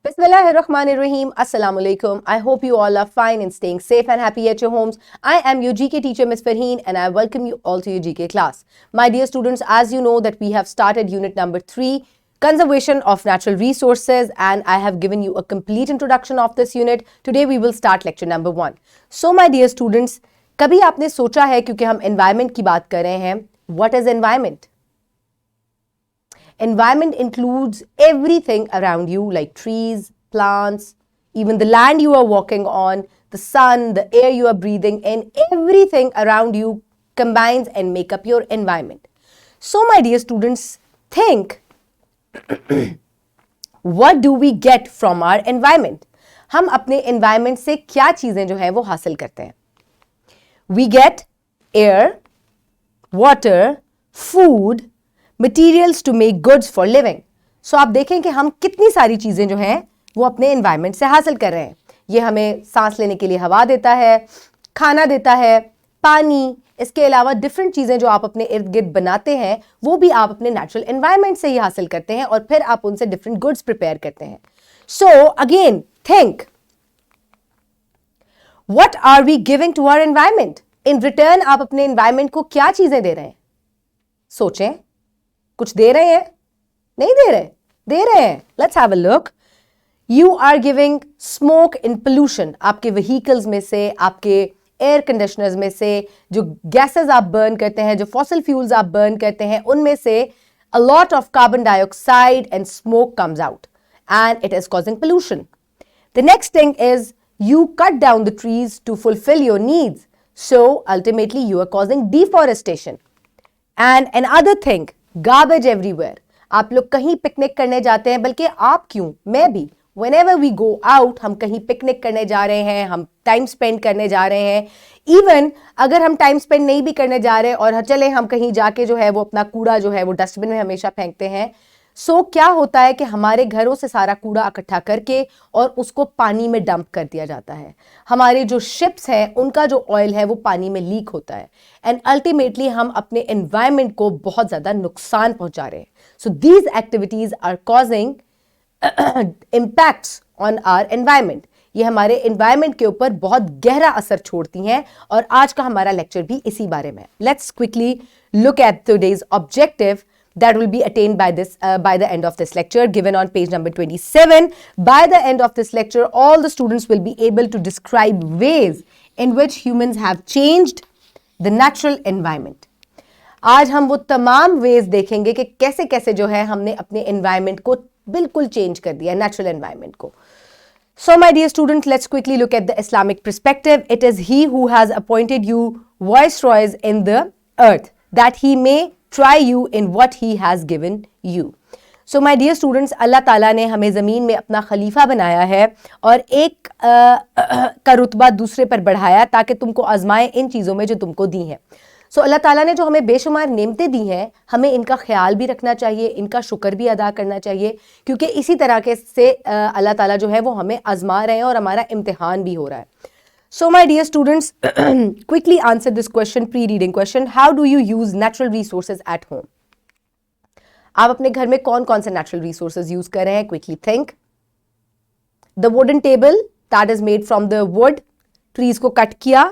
Bismillahirrahmanirrahim. Assalamu alaikum. I hope you all are fine and staying safe and happy at your homes. I am your GK teacher, Ms. Farheen, and I welcome you all to your GK class. My dear students, as you know that we have started unit number 3, Conservation of Natural Resources, and I have given you a complete introduction of this unit. Today we will start lecture number 1. So my dear students, कभी आपने सोचा है क्योंकि हम environment की बात कर रहे हैं, what is environment? Environment includes everything around you like trees, plants, even the land you are walking on, the sun, the air you are breathing in, everything around you combines and make up your environment. So my dear students, think what do we get from our environment? हम अपने environment से क्या चीजें जो है वो हासिल करते हैं? We get air, water, food, materials to make goods for living. So आप देखें कि हम कितनी सारी चीज़ें जो हैं वो अपने environment से हासिल कर रहे हैं. ये हमें सांस लेने के लिए हवा देता है, खाना देता है, पानी, इसके अलावा डिफरेंट चीज़ें जो आप अपने इर्द गिर्द बनाते हैं वो भी आप अपने नेचुरल एनवायरनमेंट से ही हासिल करते हैं और फिर आप उनसे डिफरेंट गुड्स प्रिपेयर करते हैं. So again think, what are we giving to our environment? In return आप अपने एनवायरनमेंट को क्या चीज़ें दे रहे हैं? सोचें. कुछ दे रहे हैं? नहीं दे रहे? दे रहे हैं. Let's have a look. You are giving smoke in pollution. आपके व्हीकल्स में से, आपके एयर कंडीशनर्स में से, जो गैसेस आप बर्न करते हैं, जो फॉसिल फ्यूल्स आप बर्न करते हैं, उनमें से a lot of carbon dioxide and smoke comes out and it is causing pollution. The next thing is you cut down the trees to fulfill your needs. So ultimately you are causing deforestation. And another thing, garbage everywhere. आप लोग कहीं picnic करने जाते हैं, बल्कि आप क्यों, मैं भी, whenever we go out, हम कहीं पिकनिक करने जा रहे हैं, हम टाइम स्पेंड करने जा रहे हैं. इवन अगर हम टाइम स्पेंड नहीं भी करने जा रहे और चले हम कहीं जाके जो है वो अपना कूड़ा जो है वो डस्टबिन में हमेशा फेंकते हैं. सो क्या होता है कि हमारे घरों से सारा कूड़ा इकट्ठा करके और उसको पानी में डंप कर दिया जाता है. हमारे जो शिप्स हैं उनका जो ऑयल है वो पानी में लीक होता है एंड अल्टीमेटली हम अपने एनवायरनमेंट को बहुत ज़्यादा नुकसान पहुंचा रहे हैं. So these activities are causing impacts on our environment. ये हमारे एनवायरनमेंट के ऊपर बहुत गहरा असर छोड़ती हैं और आज का हमारा लेक्चर भी इसी बारे में. Let's quickly look at today's objective that will be attained by the end of this lecture, given on page number 27. By the end of this lecture, all the students will be able to describe ways in which humans have changed the natural environment. आज हम वो तमाम ways देखेंगे कि कैसे कैसे जो है हमने अपने environment को बिल्कुल change कर दिया, natural environment को. So my dear students, let's quickly look at the Islamic perspective. It is He who has appointed you viceroys in the earth, that He may try you in what he has given you. So my dear students, अल्लाह ताला ने हमें ज़मीन में अपना खलीफा बनाया है और एक का रुतबा दूसरे पर बढ़ाया ताकि तुमको आजमाए इन चीज़ों में जो तुमको दी हैं. सो अल्लाह ताला ने जो हमें बेशुमार नेमतें दी हैं, हमें इनका ख्याल भी रखना चाहिए, इनका शुक्र भी अदा करना चाहिए, क्योंकि इसी तरह के से अल्लाह ताला जो है वो हमें आजमा रहे हैं और हमारा इम्तिहान भी हो रहा है. So my dear students, quickly answer this question, pre-reading question. How do you use natural resources at home? आप अपने घर में कौन कौन से natural resources use कर रहे हैं? Quickly think. The wooden table that is made from the wood, trees को cut किया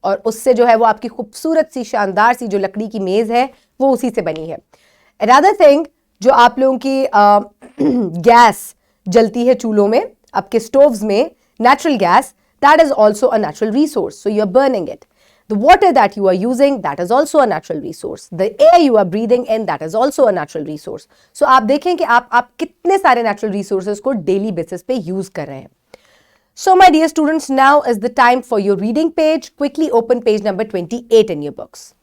और उससे जो है वो आपकी खूबसूरत सी शानदार सी जो लकड़ी की मेज़ है वो उसी से बनी है. Another thing, जो आप लोगों की गैस जलती है चूल्हों में, आपके स्टोव्स में, natural gas, that is also a natural resource. So you are burning it. The water that you are using, that is also a natural resource. The air you are breathing in, that is also a natural resource. So आप देखें कि आप कितने सारे natural resources को daily basis पे use कर रहे हैं. So my dear students, now is the time for your reading page. Quickly open page number 28 in your books.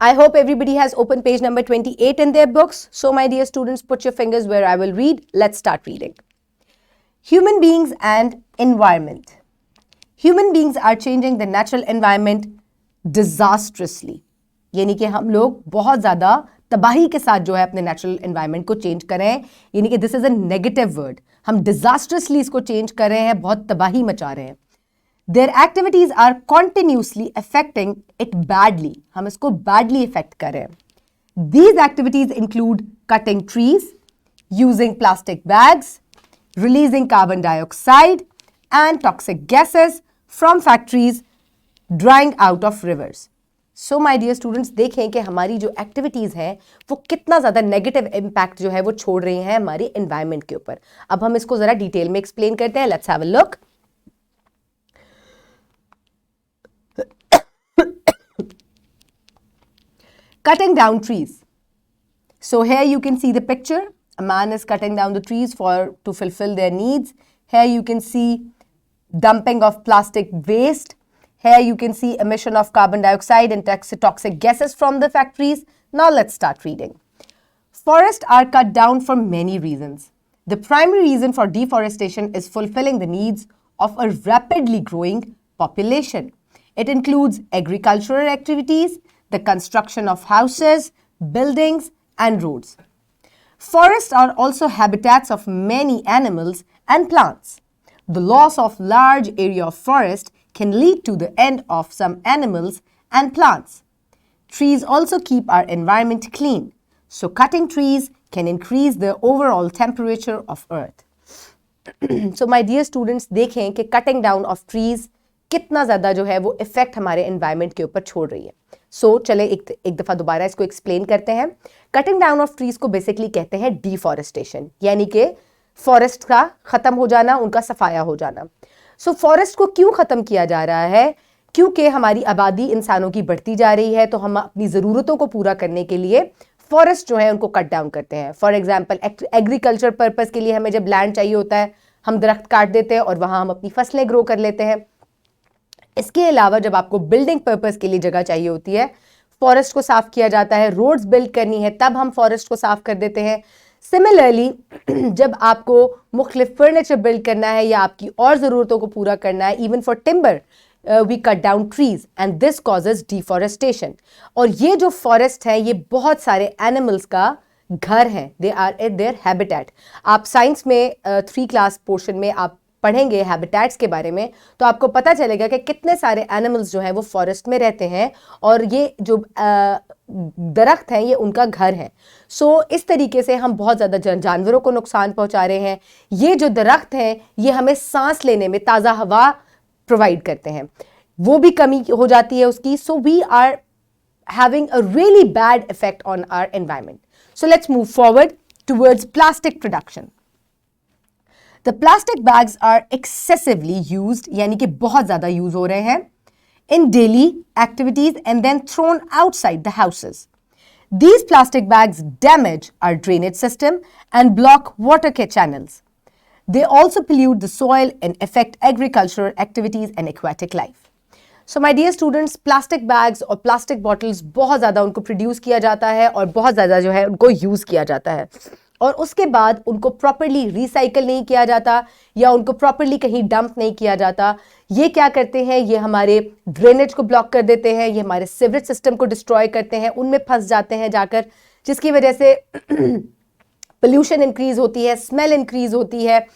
I hope everybody has opened page number 28 in their books. So my dear students, put your fingers where I will read. Let's start reading. Human beings and environment. Human beings are changing the natural environment disastrously. यानी कि हम लोग बहुत ज़्यादा तबाही के साथ जो है अपने natural environment को change कर रहे हैं. यानी कि this is a negative word. हम disastrously इसको change कर रहे हैं, बहुत तबाही मचा रहे हैं. Their activities are continuously affecting it badly. हम इसको badly affect कर रहे हैं. These activities include cutting trees, using plastic bags, releasing carbon dioxide and toxic gases from factories, drying out of rivers. So my dear students, देखें कि हमारी जो activities हैं वो कितना ज्यादा नेगेटिव इम्पैक्ट जो है वो छोड़ रही हैं हमारी एनवायरनमेंट के ऊपर. अब हम इसको जरा डिटेल में एक्सप्लेन करते हैं. Let's have a look. Cutting down trees. So here you can see the picture. A man is cutting down the trees to fulfill their needs. Here you can see dumping of plastic waste. Here you can see emission of carbon dioxide and toxic gases from the factories. Now let's start reading. Forests are cut down for many reasons. The primary reason for deforestation is fulfilling the needs of a rapidly growing population. It includes agricultural activities, the construction of houses, buildings, and roads. Forests are also habitats of many animals and plants. The loss of large area of forest can lead to the end of some animals and plants. Trees also keep our environment clean, so cutting trees can increase the overall temperature of earth. So my dear students, देखें कि cutting down of trees कितना ज़्यादा जो है वो effect हमारे environment के ऊपर छोड़ रही है. सो चले एक दफ़ा दोबारा इसको एक्सप्लेन करते हैं. कटिंग डाउन ऑफ ट्रीज को बेसिकली कहते हैं डिफॉरेस्टेशन, यानी कि फॉरेस्ट का ख़त्म हो जाना, उनका सफाया हो जाना. सो फॉरेस्ट को क्यों ख़त्म किया जा रहा है? क्योंकि हमारी आबादी इंसानों की बढ़ती जा रही है, तो हम अपनी ज़रूरतों को पूरा करने के लिए फॉरेस्ट जो है उनको कट डाउन करते हैं. फॉर एग्जाम्पल एग्रीकल्चर पर्पज़ के लिए हमें जब लैंड चाहिए होता है, हम दरख्त काट देते हैं और वहाँ हम अपनी फसलें ग्रो कर लेते हैं. इसके अलावा जब आपको बिल्डिंग पर्पस के लिए जगह चाहिए होती है, फॉरेस्ट को साफ किया जाता है. रोड्स बिल्ड करनी है, तब हम फॉरेस्ट को साफ कर देते हैं. सिमिलरली जब आपको मुख्तलिफ फर्नीचर बिल्ड करना है या आपकी और ज़रूरतों को पूरा करना है, even for timber we cut down trees and this causes deforestation. और ये जो फॉरेस्ट है ये बहुत सारे एनिमल्स का घर है. They are at their habitat. आप साइंस में 3 क्लास पोर्शन में आप पढ़ेंगे हैबिटेट्स के बारे में, तो आपको पता चलेगा कि कितने सारे एनिमल्स जो हैं वो फॉरेस्ट में रहते हैं और ये जो दरख्त हैं ये उनका घर है. सो इस तरीके से हम बहुत ज़्यादा जानवरों को नुकसान पहुंचा रहे हैं. ये जो दरख्त हैं ये हमें सांस लेने में ताज़ा हवा प्रोवाइड करते हैं, वो भी कमी हो जाती है उसकी. So we are having a really bad effect on our environment. So let's move forward towards plastic production. The plastic bags are excessively used, यानी कि बहुत ज़्यादा यूज हो रहे हैं in daily activities and then thrown outside the houses. These plastic bags damage our drainage system and block water channels. They also pollute the soil and affect agricultural activities and aquatic life. So my dear students, plastic bags और plastic bottles बहुत ज़्यादा उनको produce किया जाता है और बहुत ज़्यादा जो है उनको यूज़ किया जाता है, और उसके बाद उनको प्रॉपरली रिसाइकल नहीं किया जाता या उनको प्रॉपरली कहीं डंप नहीं किया जाता. ये क्या करते हैं? ये हमारे ड्रेनेज को ब्लॉक कर देते हैं, ये हमारे सीवरेज सिस्टम को डिस्ट्रॉय करते हैं, उनमें फंस जाते हैं जाकर, जिसकी वजह से पोल्यूशन इंक्रीज होती है, स्मेल इंक्रीज होती है.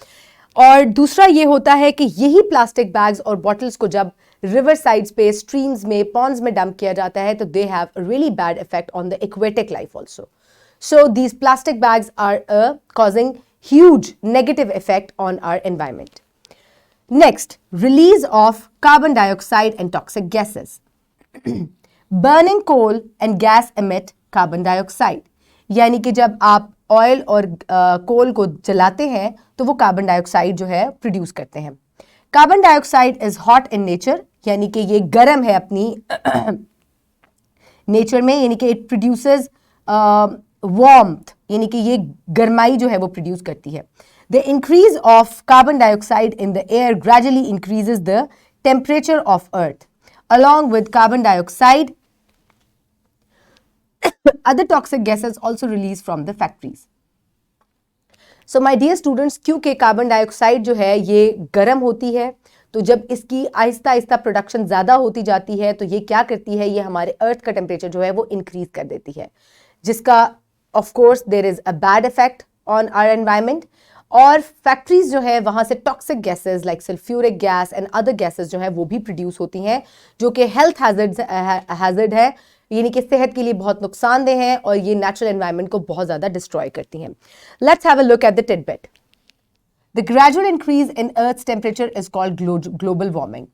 और दूसरा ये होता है कि यही प्लास्टिक बैग्स और बॉटल्स को जब रिवर साइड्स पे, स्ट्रीम्स में, पॉन्ड्स में डंप किया जाता है तो they have a really bad effect on the aquatic life also. So these plastic bags are causing huge negative effect on our environment. Next, release of carbon dioxide and toxic gases. Burning coal and gas emit carbon dioxide. यानी कि जब आप oil और कोल को जलाते हैं तो वो कार्बन डाइऑक्साइड जो है प्रोड्यूस करते हैं. Carbon dioxide is hot in nature, यानी कि ये गर्म है अपनी नेचर में, यानी कि इट प्रोड्यूसेस वार्मथ, यानी कि ये गर्माई जो है वो प्रोड्यूस करती है. The increase of carbon dioxide in the air gradually increases the temperature of earth. Along with carbon dioxide other toxic gases also released from the factories. So my dear students, क्योंकि carbon dioxide जो है ये गर्म होती है, तो जब इसकी आहिस्ता आहिस्ता प्रोडक्शन ज़्यादा होती जाती है तो ये क्या करती है, ये हमारे अर्थ का टेम्परेचर जो है वो इंक्रीज कर देती है, जिसका of course there is a bad effect on our environment. और फैक्ट्रीज जो है वहाँ से toxic gases like sulphuric gas and other gases जो है वो भी प्रोड्यूस होती हैं, जो कि हेल्थ हैजर्ड है, यानी कि सेहत के लिए बहुत नुकसानदेह हैं और ये नेचुरल एनवायरनमेंट को बहुत ज़्यादा डिस्ट्रॉय करती हैं. Let's have a look at the tidbit. The gradual increase in Earth's temperature is called global warming.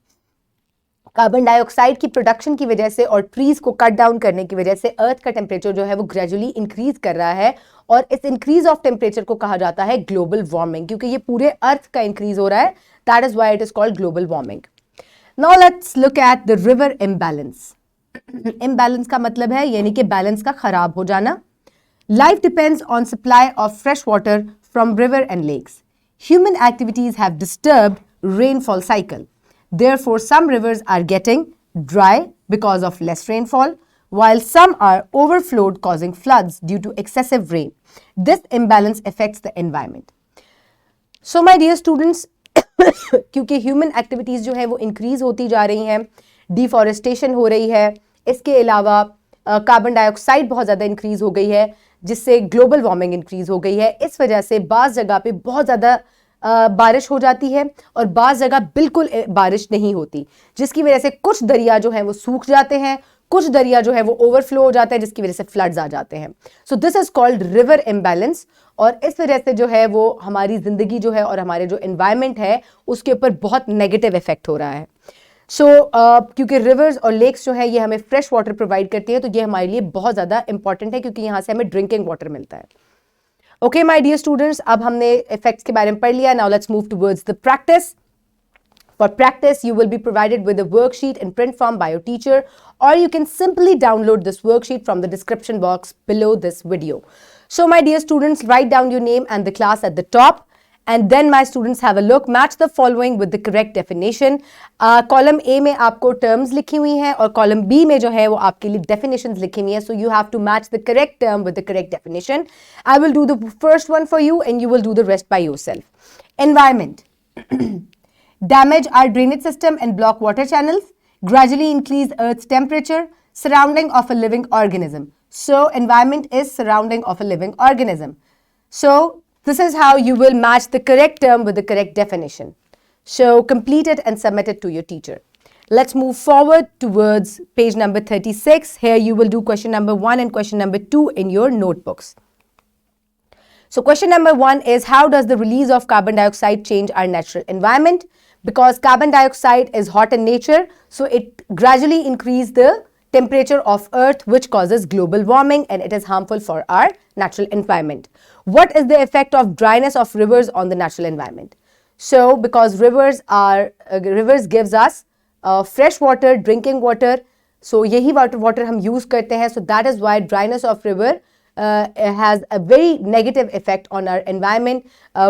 Carbon dioxide की प्रोडक्शन की वजह से और ट्रीज को कट डाउन करने की वजह से अर्थ का टेम्परेचर जो है वो ग्रेजुअली इंक्रीज कर रहा है और इस इंक्रीज ऑफ टेम्परेचर को कहा जाता है ग्लोबल वार्मिंग, क्योंकि ये पूरे अर्थ का इंक्रीज हो रहा है. That is why it is called global warming. Now let's look at the river imbalance. Imbalance का मतलब है यानी कि बैलेंस का खराब हो जाना. Life depends on supply of fresh water from river and lakes. Human activities have disturbed rainfall cycle. Therefore, some rivers are getting dry because of less rainfall, while some are overflowed causing floods due to excessive rain. This imbalance affects the environment. So, my dear students, क्योंकि human activities जो है वो increase होती जा रही हैं, deforestation हो रही है, इसके अलावा कार्बन डाइऑक्साइड बहुत ज़्यादा इंक्रीज हो गई है, जिससे ग्लोबल वार्मिंग इंक्रीज हो गई है. इस वजह से बाज़ जगह पे बहुत ज़्यादा बारिश हो जाती है और बाज़ जगह बिल्कुल बारिश नहीं होती, जिसकी वजह से कुछ दरिया जो हैं वो सूख जाते हैं, कुछ दरिया जो है वो ओवरफ्लो हो जाता है, जिसकी वजह से फ्लड्स आ जाते हैं. So this is called river imbalance. और इस वजह से जो है वो हमारी ज़िंदगी जो है और हमारे जो एनवायरनमेंट है उसके ऊपर बहुत नेगेटिव इफेक्ट हो रहा है. क्योंकि रिवर्स और लेक्स जो है ये हमें फ्रेश वाटर प्रोवाइड करती है, तो ये हमारे लिए बहुत ज़्यादा इंपॉर्टेंट है क्योंकि यहाँ से हमें ड्रिंकिंग वाटर मिलता है. ओके माय डियर स्टूडेंट्स, अब हमने इफेक्ट्स के बारे में पढ़ लिया. Now let's move towards the practice. For practice, you will be provided with a worksheet in print form by your teacher, or you can simply download this worksheet from the description box below this video. So my dear students, write down your name and the class at the top. And then my students have a look, match the following with the correct definition. Column A में आपको terms लिखी हुई हैं और column B में जो है वो आपके लिए definitions लिखी हुई हैं. So you have to match the correct term with the correct definition. I will do the first one for you and you will do the rest by yourself. Environment. Damage our drainage system and block water channels. Gradually increase Earth's temperature. Surrounding of a living organism. So environment is surrounding of a living organism. So this is how you will match the correct term with the correct definition. So complete it and submit it to your teacher. Let's move forward towards page number 36. Here you will do question number 1 and question number 2 in your notebooks. So question number 1 is, how does the release of carbon dioxide change our natural environment? Because carbon dioxide is hot in nature, so it gradually increases the temperature of Earth, which causes global warming, and it is harmful for our natural environment. What is the effect of dryness of rivers on the natural environment? So because rivers gives us fresh water, drinking water, so यही water हम use करते हैं, so that is why dryness of river has a very negative effect on our environment.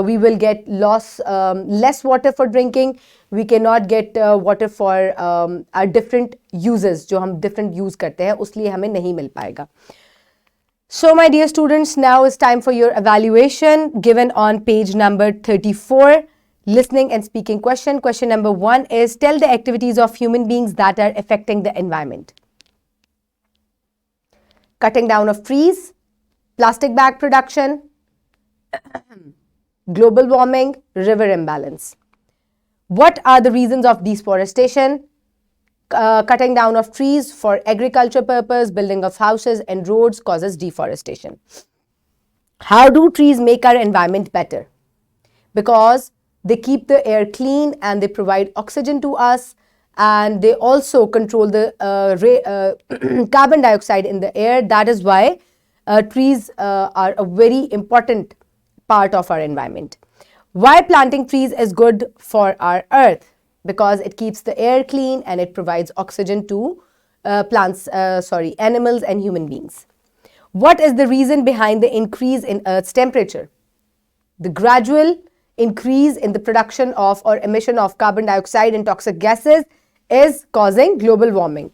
We will get less water for drinking. We cannot get water for our different uses जो हम different use करते हैं, उसलिए हमें नहीं मिल पाएगा. So my dear students, now is time for your evaluation given on page number 34. Listening and speaking question. Question number 1 is, tell the activities of human beings that are affecting the environment. Cutting down of trees, plastic bag production, global warming, river imbalance. What are the reasons of deforestation? Cutting down of trees for agriculture purpose, building of houses and roads causes deforestation. How do trees make our environment better? Because they keep the air clean and they provide oxygen to us, and they also control the carbon dioxide in the air. That is why trees are a very important part of our environment. Why planting trees is good for our earth? Because it keeps the air clean and it provides oxygen to animals and human beings. What is the reason behind the increase in Earth's temperature? The gradual increase in the production of or emission of carbon dioxide and toxic gases is causing global warming.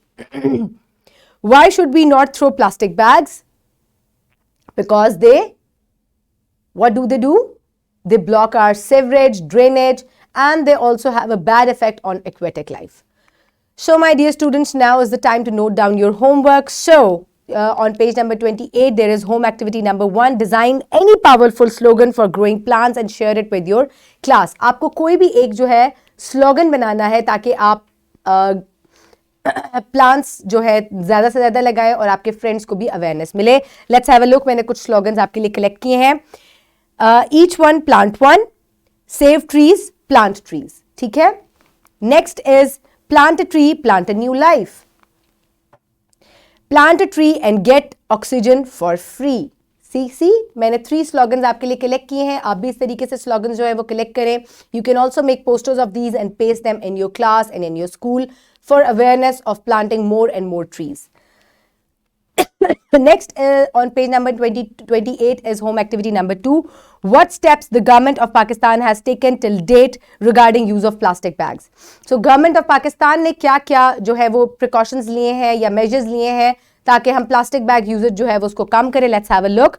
Why should we not throw plastic bags? Because what do? They block our sewerage, drainage, and they also have a bad effect on aquatic life. So my dear students, now is the time to note down your homework. So on page number 28, there is home activity number 1. Design any powerful slogan for growing plants and share it with your class. आपको कोई भी एक जो है slogan बनाना है ताकि आप plants जो है ज़्यादा से ज़्यादा लगाएं और आपके फ्रेंड्स को भी अवेयरनेस मिले. Let's have a look. मैंने कुछ स्लोगन्स आपके लिए कलेक्ट किए हैं. Each one plant one, save trees plant trees. ठीक है. Next is plant a tree, plant a new life. Plant a tree and get oxygen for free. See मैंने 3 slogans आपके लिए कलेक्ट किए हैं. आप भी इस तरीके से स्लोगन्स जो है वो कलेक्ट करें. You can also make posters of these and paste them in your class and in your school for awareness of planting more and more trees. Next, on page number 28 is home activity number 2. What steps the government of Pakistan has taken till date regarding use of plastic bags? So, government of Pakistan ने क्या क्या जो है वो precautions लिए हैं या measures लिए हैं ताकि हम plastic bag usage जो है वो उसको कम करें. Let's have a look.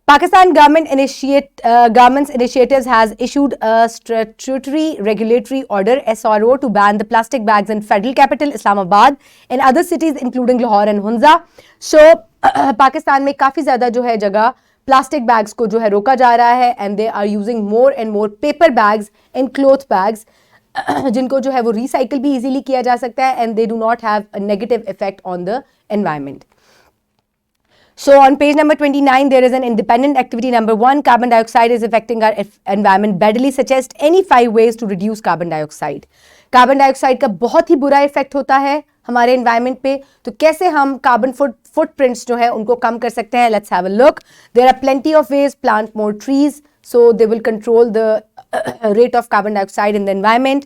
Pakistan government's initiatives has issued a statutory regulatory order SRO to ban the plastic bags in federal capital Islamabad and other cities including Lahore and Hunza. So Pakistan में काफी ज्यादा जो है जगह plastic bags को जो है रोका जा रहा है and they are using more and more paper bags and cloth bags जिनको जो है वो रिसाइकल भी इजीली किया जा सकता है and they do not have a negative effect on the environment. So on page number 29, there is an independent activity number 1. Carbon dioxide is affecting our environment badly. Suggest any 5 ways to reduce carbon dioxide. Carbon dioxide का बहुत ही बुरा effect होता है हमारे environment पे. तो कैसे हम कार्बन फुटप्रिंट्स जो है उनको कम कर सकते हैं. Let's have a look. There are plenty of ways. Plant more trees so they will control the rate of carbon dioxide in the environment.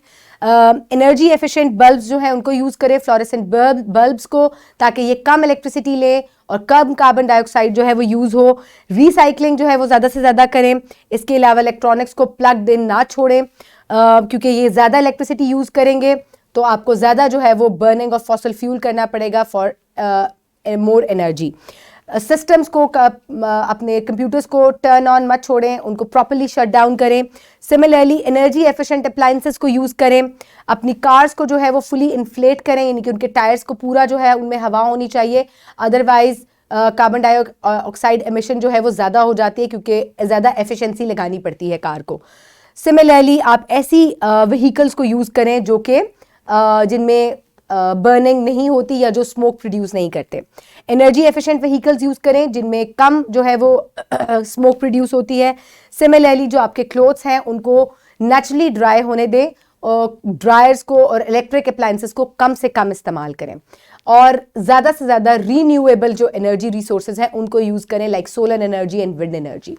Energy efficient bulbs जो है उनको यूज़ करें, फ्लोरेसेंट बल्ब्स को, ताकि ये कम इलेक्ट्रिसिटी ले और कम carbon dioxide जो है वो यूज़ हो. रिसाइकलिंग जो है वो ज़्यादा से ज़्यादा करें. इसके अलावा इलेक्ट्रॉनिक्स को प्लग्ड इन ना छोड़ें क्योंकि ये ज़्यादा इलेक्ट्रिसिटी यूज़ करेंगे तो आपको ज़्यादा जो है वो बर्निंग ऑफ फॉसल फ्यूल करना पड़ेगा फॉर मोर एनर्जी. सिस्टम्स को अपने कंप्यूटर्स को टर्न ऑन मत छोड़ें, उनको प्रॉपर्ली शट डाउन करें. सिमिलरली एनर्जी एफिशिएंट अप्लायंसेस को यूज़ करें. अपनी कार्स को जो है वो फुली इन्फ्लेट करें, यानी कि उनके टायर्स को पूरा जो है उनमें हवा होनी चाहिए. अदरवाइज कार्बन डाइऑक्साइड एमिशन जो है वो ज़्यादा हो जाती है क्योंकि ज़्यादा एफिशिएंसी लगानी पड़ती है कार को. सिमिलरली आप ऐसी व्हीकल्स को यूज़ करें जो कि जिनमें बर्निंग नहीं होती या जो स्मोक प्रोड्यूस नहीं करते. एनर्जी एफिशिएंट व्हीकल्स यूज़ करें जिनमें कम जो है वो स्मोक प्रोड्यूस होती है. सिमिलरली जो आपके क्लोथ्स हैं उनको नेचुरली ड्राई होने दें और ड्रायर्स को और इलेक्ट्रिक अप्लायंसेस को कम से कम इस्तेमाल करें और ज़्यादा से ज़्यादा रीन्यूएबल जो एनर्जी रिसोर्सेज हैं उनको यूज़ करें like solar energy and wind energy.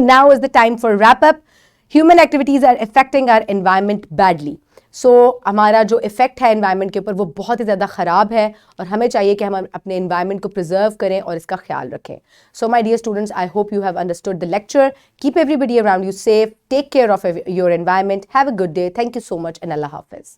Now is the time for wrap up. Human activities are affecting our environment badly. So हमारा जो इफेक्ट है एनवायरनमेंट के ऊपर वो बहुत ही ज़्यादा ख़राब है और हमें चाहिए कि हम अपने एनवायरनमेंट को प्रिजर्व करें और इसका ख्याल रखें. So my dear students, I hope you have understood the lecture. Keep everybody around you safe. Take care of your environment. Have a good day. Thank you so much and Allah Hafiz.